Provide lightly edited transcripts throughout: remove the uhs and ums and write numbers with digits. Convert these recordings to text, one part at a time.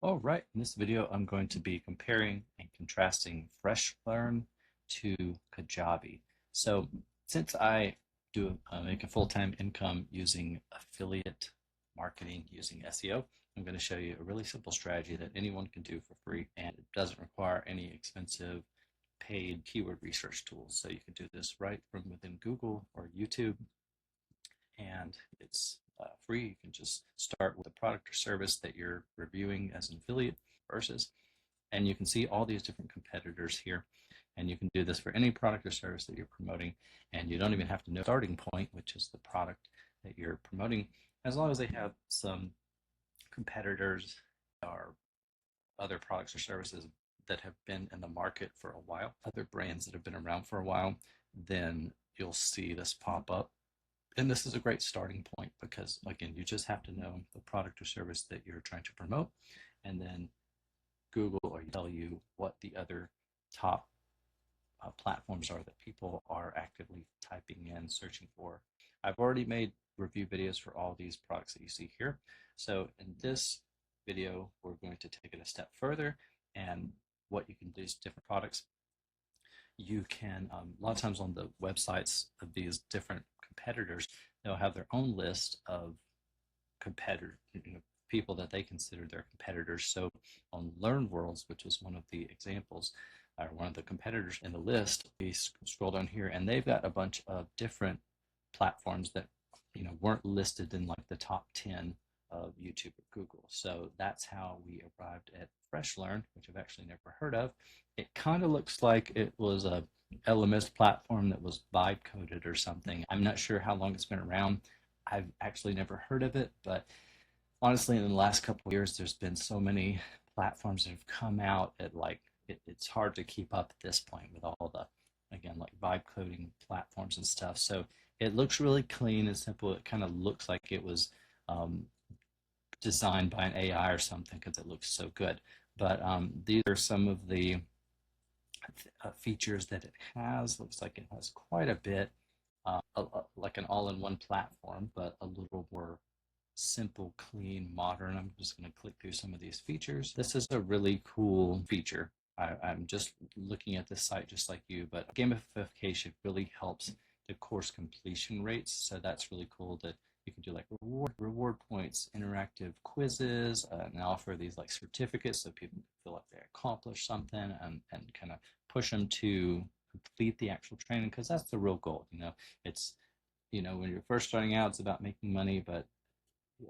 All right, in this video, I'm going to be comparing and contrasting FreshLearn to Kajabi. So since I do make a full-time income using affiliate marketing using SEO, I'm going to show you a really simple strategy that anyone can do for free, and it doesn't require any expensive paid keyword research tools. So you can do this right from within Google or YouTube, and it's free. You can just start with a product or service that you're reviewing as an affiliate versus, and you can see all these different competitors here. And you can do this for any product or service that you're promoting, and you don't even have to know the starting point, which is the product that you're promoting, as long as they have some competitors or other products or services that have been in the market for a while, other brands that have been around for a while, then you'll see this pop up. And this is a great starting point because, again, you just have to know the product or service that you're trying to promote, and then Google or tell you what the other top platforms are that people are actively typing in, searching for. I've already made review videos for all these products that you see here. So in this video, we're going to take it a step further, and what you can do is different products. You can, a lot of times on the websites of these different competitors, they'll have their own list of competitor, people that they consider their competitors. So on Learn Worlds, which was one of the examples, or one of the competitors in the list, we scroll down here, and they've got a bunch of different platforms that weren't listed in like the top 10 of YouTube or Google. So that's how we arrived at FreshLearn, which I've actually never heard of. It kind of looks like it was a LMS platform that was vibe coded or something. I'm not sure how long it's been around. I've actually never heard of it, but honestly, in the last couple of years, there's been so many platforms that have come out at it's hard to keep up at this point with all the, again, like vibe coding platforms and stuff. So it looks really clean and simple. It kind of looks like it was designed by an AI or something because it looks so good. But these are some of the features that it has. Looks like it has quite a bit, like an all-in-one platform, but a little more simple, clean, modern. I'm just going to click through some of these features. This is a really cool feature. I'm just looking at this site just like you, but gamification really helps the course completion rates. So that's really cool that you can do like reward points, interactive quizzes, and offer these like certificates so people can feel like they accomplished something and kind of push them to complete the actual training, because that's the real goal. It's when you're first starting out, it's about making money, but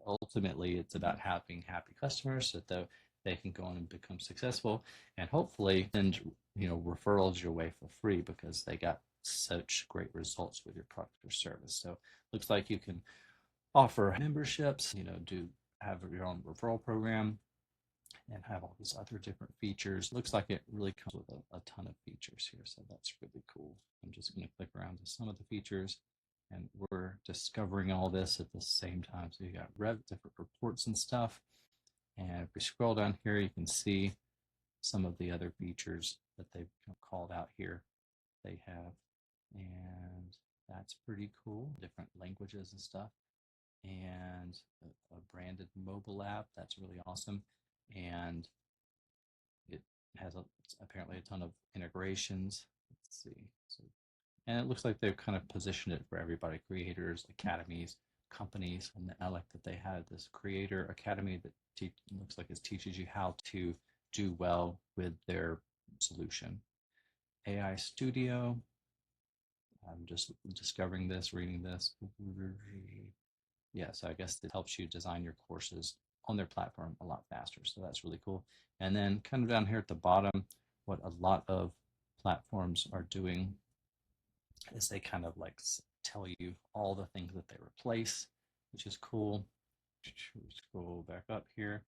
ultimately it's about having happy customers so that they can go on and become successful, and hopefully send referrals your way for free because they got such great results with your product or service. So looks like you can offer memberships, do have your own referral program, and have all these other different features. Looks like it really comes with a ton of features here, so that's really cool. I'm just going to click around to some of the features, and we're discovering all this at the same time. So you got different reports and stuff, and if we scroll down here, you can see some of the other features that they've called out here. They have, and that's pretty cool. Different languages and stuff, and a branded mobile app. That's really awesome. And it has apparently a ton of integrations. Let's see. So, and it looks like they've kind of positioned it for everybody: creators, academies, companies. And I like that they had this creator academy that looks like it teaches you how to do well with their solution. AI Studio. I'm just discovering this, reading this. Yeah, so I guess it helps you design your courses on their platform a lot faster. So that's really cool. And then kind of down here at the bottom, what a lot of platforms are doing is they kind of like tell you all the things that they replace, which is cool. Scroll back up here.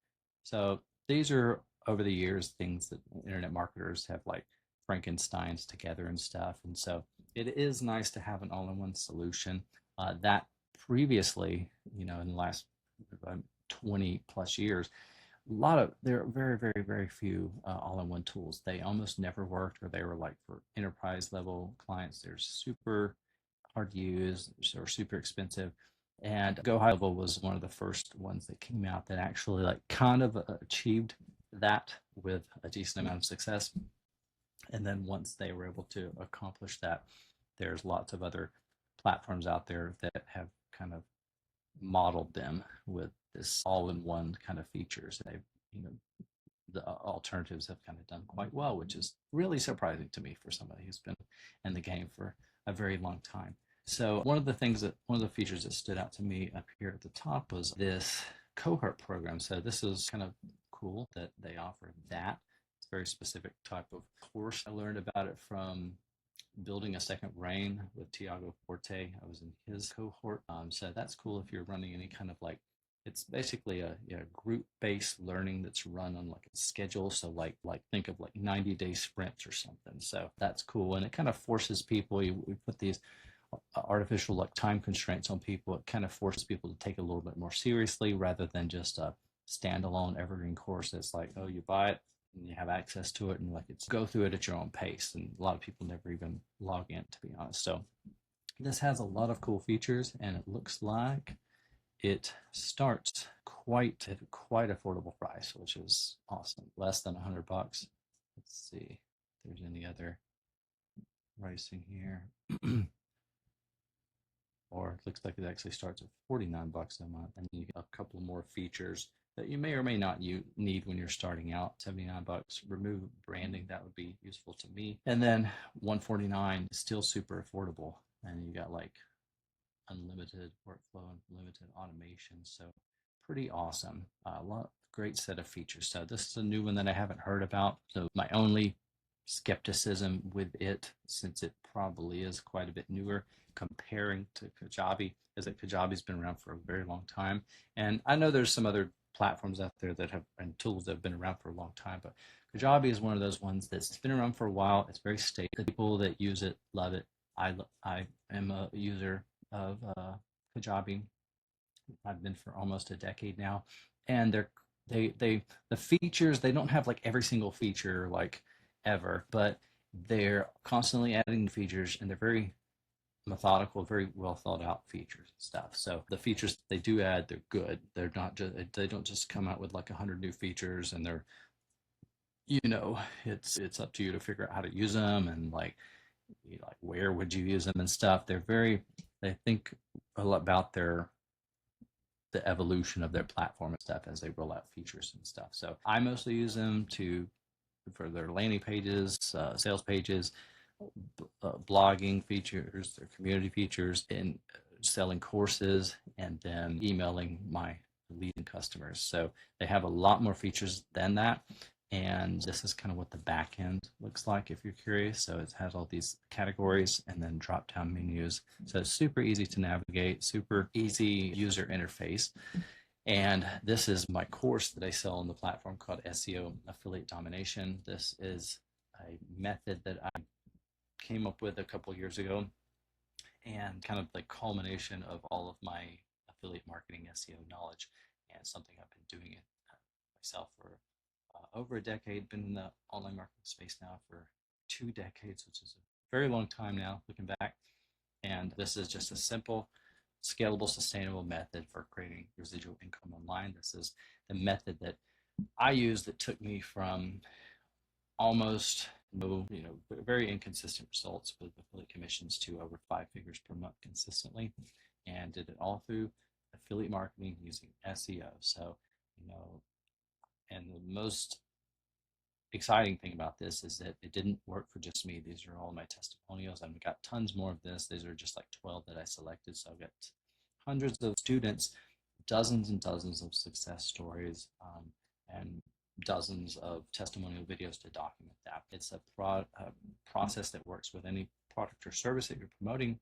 So these are, over the years, things that internet marketers have like Frankenstein's together and stuff. And so it is nice to have an all-in-one solution that previously, in the last 20 plus years, there are very, very, very few all-in-one tools. They almost never worked, or they were like for enterprise level clients. They're super hard to use, or super expensive. And Go High Level was one of the first ones that came out that actually like kind of achieved that with a decent amount of success. And then once they were able to accomplish that, there's lots of other platforms out there that have kind of modeled them with this all-in-one kind of features. They've, you know, the alternatives have kind of done quite well, which is really surprising to me for somebody who's been in the game for a very long time. So one of the features that stood out to me up here at the top was this cohort program. So this is kind of cool that they offer that. It's a very specific type of course. I learned about it from building a second brain with Tiago Forte. I was in his cohort. So that's cool if you're running any kind of like, it's basically a group-based learning that's run on like a schedule. So like think of like 90-day sprints or something. So that's cool. And it kind of forces people, we put these artificial like time constraints on people. It kind of forces people to take it a little bit more seriously rather than just a standalone evergreen course that's like, oh, you buy it and you have access to it and like it's go through it at your own pace. And a lot of people never even log in, to be honest. So this has a lot of cool features, and it looks like it starts at quite affordable price, which is awesome. Less than $100. Let's see if there's any other pricing here. Or it looks like it actually starts at $49 a month, and you get a couple more features that you may or may not need when you're starting out. $79. Remove branding, that would be useful to me. And then $149 is still super affordable, and you got like unlimited workflow and limited automation. So pretty awesome. Great set of features. So this is a new one that I haven't heard about. So my only skepticism with it, since it probably is quite a bit newer comparing to Kajabi, is that Kajabi's been around for a very long time. And I know there's some other platforms out there that have and tools that have been around for a long time, but Kajabi is one of those ones that's been around for a while. It's very stable. The people that use it love it. I am a user of Kajabi. I've been for almost a decade now, and the features, they don't have like every single feature like ever, but they're constantly adding features, and they're very methodical, very well thought out features and stuff. So the features they do add, they're good. They don't just come out with like 100 new features and they're, it's up to you to figure out how to use them and like where would you use them and stuff. They think a lot about the evolution of their platform and stuff as they roll out features and stuff. So I mostly use them for their landing pages, sales pages, blogging features, their community features, and selling courses, and then emailing my leading customers. So they have a lot more features than that. And this is kind of what the back end looks like if you're curious. So it has all these categories and then drop down menus. So it's super easy to navigate, super easy user interface. And this is my course that I sell on the platform called SEO Affiliate Domination. This is a method that I came up with a couple years ago, and kind of the culmination of all of my affiliate marketing SEO knowledge, and something I've been doing it myself for over a decade. Been in the online marketing space now for 2 decades, which is a very long time now looking back. And this is just a simple, scalable, sustainable method for creating residual income online. This is the method that I use that took me from almost very inconsistent results with affiliate commissions to over 5 figures per month consistently, and did it all through affiliate marketing using SEO. So, and the most exciting thing about this is that it didn't work for just me. These are all my testimonials. I've got tons more of this. These are just like 12 that I selected. So I've got hundreds of students, dozens and dozens of success stories, and dozens of testimonial videos to document that. It's a process that works with any product or service that you're promoting.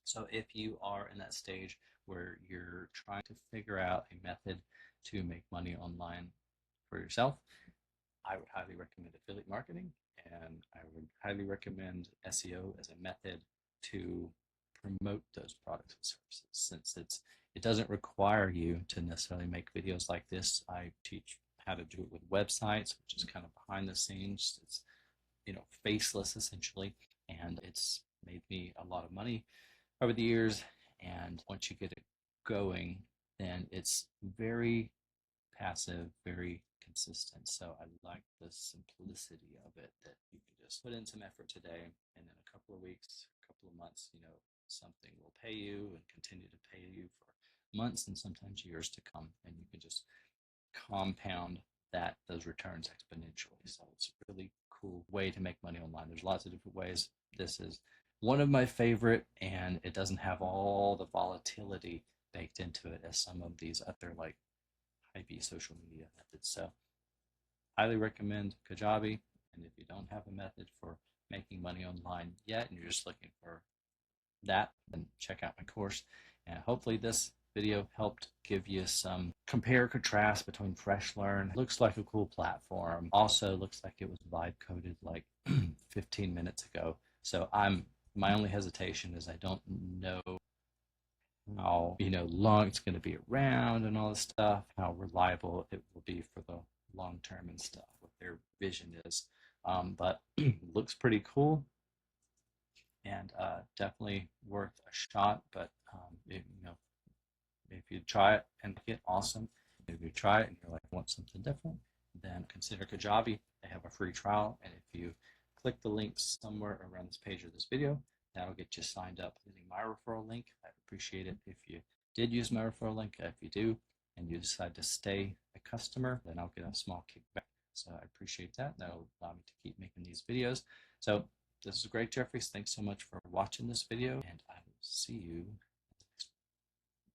So if you are in that stage where you're trying to figure out a method to make money online for yourself, I would highly recommend affiliate marketing, and I would highly recommend SEO as a method to promote those products and services, since it doesn't require you to necessarily make videos like this. I teach how to do it with websites, which is kind of behind the scenes. It's faceless essentially, and it's made me a lot of money over the years. And once you get it going, then it's very passive, very consistent. So I like the simplicity of it, that you can just put in some effort today, and in a couple of weeks, a couple of months, something will pay you and continue to pay you for months and sometimes years to come, and you can just compound those returns exponentially. So it's a really cool way to make money online. There's lots of different ways. This is one of my favorite, and it doesn't have all the volatility baked into it as some of these other like high-V social media methods. So highly recommend Kajabi. And if you don't have a method for making money online yet and you're just looking for that, then check out my course. And hopefully this video helped give you some compare contrast between FreshLearn. Looks like a cool platform. Also looks like it was vibe coded like 15 minutes ago. So my only hesitation is I don't know how long it's going to be around and all this stuff, how reliable it will be for the long term and stuff, what their vision is. But looks pretty cool, and definitely worth a shot. But if you try it and get awesome, if you try it and you're like, I want something different, then consider Kajabi. They have a free trial, and if you click the links somewhere around this page or this video, that'll get you signed up using my referral link. I'd appreciate it if you did use my referral link. If you do, and you decide to stay a customer, then I'll get a small kickback. So I appreciate that. That'll allow me to keep making these videos. So this is great, Jeffrey. Thanks so much for watching this video, and I will see you